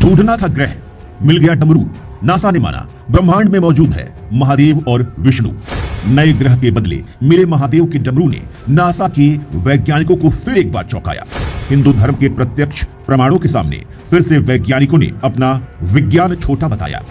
ढूंढना था ग्रह, मिल गया डमरू। नासा ने माना ब्रह्मांड में मौजूद है महादेव और विष्णु। नए ग्रह के बदले मिले महादेव के डमरू ने नासा के वैज्ञानिकों को फिर एक बार चौंकाया। हिंदू धर्म के प्रत्यक्ष प्रमाणों के सामने फिर से वैज्ञानिकों ने अपना विज्ञान छोटा बताया।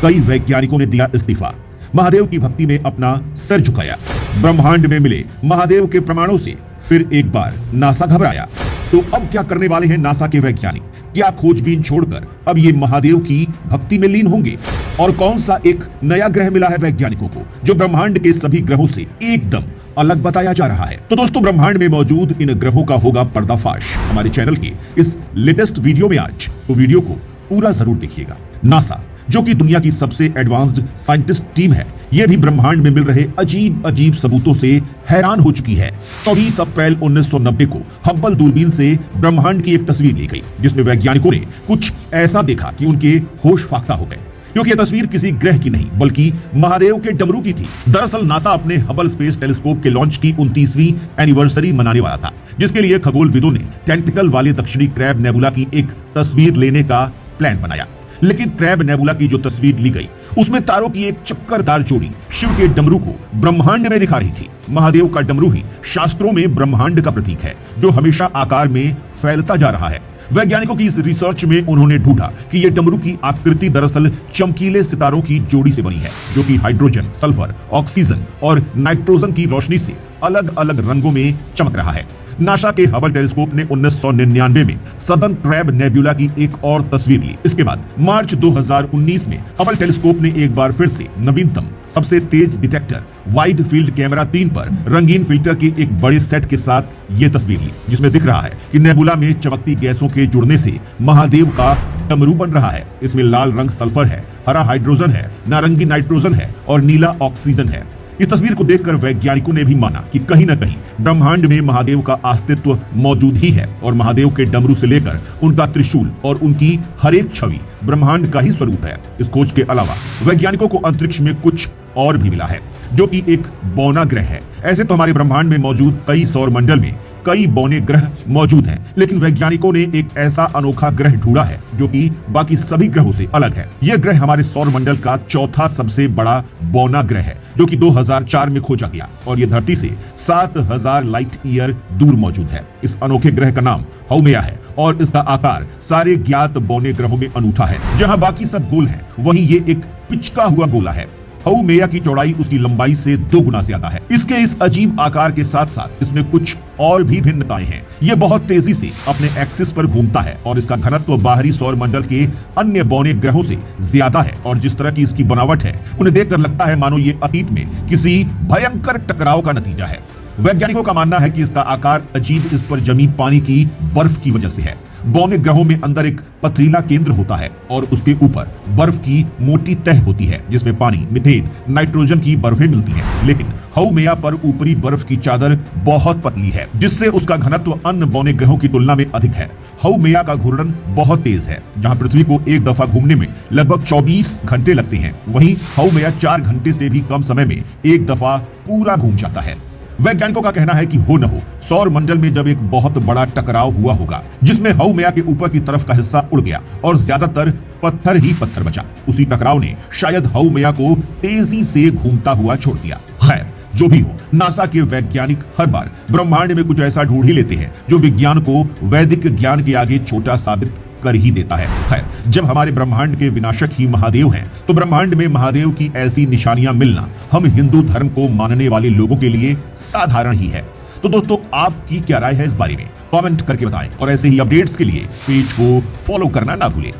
कई वैज्ञानिकों ने दिया इस्तीफा, महादेव की भक्ति में अपना सिर झुकाया। ब्रह्मांड में मिले महादेव के प्रमाणों से फिर एक बार नासा घबराया। तो अब क्या करने वाले हैं नासा के वैज्ञानिक? क्या खोजबीन छोड़कर अब ये महादेव की भक्ति में लीन होंगे? और कौन सा एक नया ग्रह मिला है वैज्ञानिकों को जो ब्रह्मांड के सभी ग्रहों से एकदम अलग बताया जा रहा है? तो दोस्तों, ब्रह्मांड में मौजूद इन ग्रहों का होगा पर्दाफाश हमारे चैनल के इस लेटेस्ट वीडियो में आज। तो वीडियो को पूरा जरूर देखिएगा। नासा, जो कि दुनिया की सबसे एडवांस्ड साइंटिस्ट टीम है, यह भी ब्रह्मांड में मिल रहे अजीब अजीब सबूतों से हैरान हो चुकी है। 24 अप्रैल 1990 को हब्बल दूरबीन से ब्रह्मांड की एक तस्वीर ली गई, जिसमें वैज्ञानिकों ने कुछ ऐसा देखा कि उनके होश फाख्ता हो गए, क्योंकि यह तस्वीर किसी ग्रह की नहीं बल्कि महादेव के डमरू की थी। दरअसल नासा अपने हबल स्पेस टेलीस्कोप के लॉन्च की 29वीं एनिवर्सरी मनाने वाला था, जिसके लिए खगोलविदों ने टेंटिकल वाले दक्षिणी क्रैब नेबुला की एक तस्वीर लेने का प्लान बनाया। लेकिन क्रैब नेबुला की जो तस्वीर ली गई, उसमें तारों की एक चक्करदार जोड़ी शिव के डमरू को ब्रह्मांड में दिखा रही थी। महादेव का डमरू ही शास्त्रों में ब्रह्मांड का प्रतीक है, जो हमेशा आकार में फैलता जा रहा है। वैज्ञानिकों की इस रिसर्च में उन्होंने ढूंढा कि यह डमरू की आकृति दरअसल चमकीले सितारों की जोड़ी से बनी है, जो कि हाइड्रोजन, सल्फर, ऑक्सीजन और नाइट्रोजन की रोशनी से अलग अलग रंगों में चमक रहा है। नासा के हबल टेलीस्कोप ने 1999 में सदर्न क्रैब नेबुला की एक और तस्वीर ली। इसके बाद मार्च 2019 में हबल टेलीस्कोप ने एक बार फिर से नवीनतम सबसे तेज डिटेक्टर वाइड फील्ड कैमरा 3 पर रंगीन फिल्टर के एक बड़े सेट के साथ यह तस्वीर ली, जिसमें दिख रहा है कि नेबुला में चमकती गैसों के जुड़ने से महादेव का डमरू बन रहा है। इसमें लाल रंग सल्फर है, हरा हाइड्रोजन है, नारंगी नाइट्रोजन है और नीला ऑक्सीजन है। इस तस्वीर को देखकर वैज्ञानिकों ने भी माना कि कहीं न कहीं ब्रह्मांड में महादेव का अस्तित्व मौजूद ही है और महादेव के डमरू से लेकर उनका त्रिशूल और उनकी हर एक छवि ब्रह्मांड का ही स्वरूप है। इस खोज के अलावा वैज्ञानिकों को अंतरिक्ष में कुछ और भी मिला है, जो कि एक बौना ग्रह है। ऐसे तो हमारे ब्रह्मांड में मौजूद कई सौर मंडल में कई बौने ग्रह मौजूद हैं, लेकिन वैज्ञानिकों ने एक ऐसा अनोखा ग्रह ढूंढा है जो कि बाकी सभी ग्रहों से अलग है। यह ग्रह हमारे सौर मंडल का चौथा सबसे बड़ा बौना ग्रह है, जो कि 2004 में खोजा गया और यह धरती से 7000 लाइट ईयर दूर मौजूद है। इस अनोखे ग्रह का नाम हाउमेया है और इसका आकार सारे ज्ञात बौने ग्रहों में अनूठा है। जहां बाकी सब गोल है, वहीं ये एक पिचका हुआ गोला है। हाउमेया की चौड़ाई उसकी लंबाई से 2 गुना ज्यादा है। इसके इस अजीब आकार के साथ साथ इसमें कुछ और भी भिन्नताएं हैं। यह बहुत तेजी से अपने एक्सिस पर घूमता है और इसका घनत्व बाहरी सौर मंडल के अन्य बौने ग्रहों से ज्यादा है। और जिस तरह की इसकी बनावट है, उन्हें देखकर लगता है मानो ये अतीत में किसी भयंकर टकराव का नतीजा है। वैज्ञानिकों का मानना है कि इसका आकार अजीब इस पर जमी पानी की बर्फ की वजह से है। बौने ग्रहों में अंदर एक पथरीला केंद्र होता है और उसके ऊपर बर्फ की मोटी तह होती है, जिसमें पानी, मीथेन, नाइट्रोजन की बर्फें मिलती हैं। लेकिन हाउमेया पर ऊपरी बर्फ की चादर बहुत पतली है, जिससे उसका घनत्व अन्य बौने ग्रहों की तुलना में अधिक है। हाउमेया का घूर्णन बहुत तेज है। जहां पृथ्वी को एक दफा घूमने में लगभग 24 घंटे लगते हैं, वहीं हाउमेया 4 घंटे से भी कम समय में एक दफा पूरा घूम जाता है। वैज्ञानिकों का कहना है कि हो न हो सौर मंडल में जब एक बहुत बड़ा टकराव हुआ होगा, जिसमें हाउमेया के ऊपर की तरफ का हिस्सा उड़ गया और ज्यादातर पत्थर ही पत्थर बचा। उसी टकराव ने शायद हाउमेया को तेजी से घूमता हुआ छोड़ दिया। खैर, जो भी हो, नासा के वैज्ञानिक हर बार ब्रह्मांड में कुछ ऐसा ढूंढ ही लेते हैं जो विज्ञान को वैदिक ज्ञान के आगे छोटा साबित कर ही देता है। खैर, जब हमारे ब्रह्मांड के विनाशक ही महादेव हैं, तो ब्रह्मांड में महादेव की ऐसी निशानियां मिलना हम हिंदू धर्म को मानने वाले लोगों के लिए साधारण ही है। तो दोस्तों, आपकी क्या राय है इस बारे में? कमेंट करके बताएं और ऐसे ही अपडेट्स के लिए पेज को फॉलो करना ना भूलें।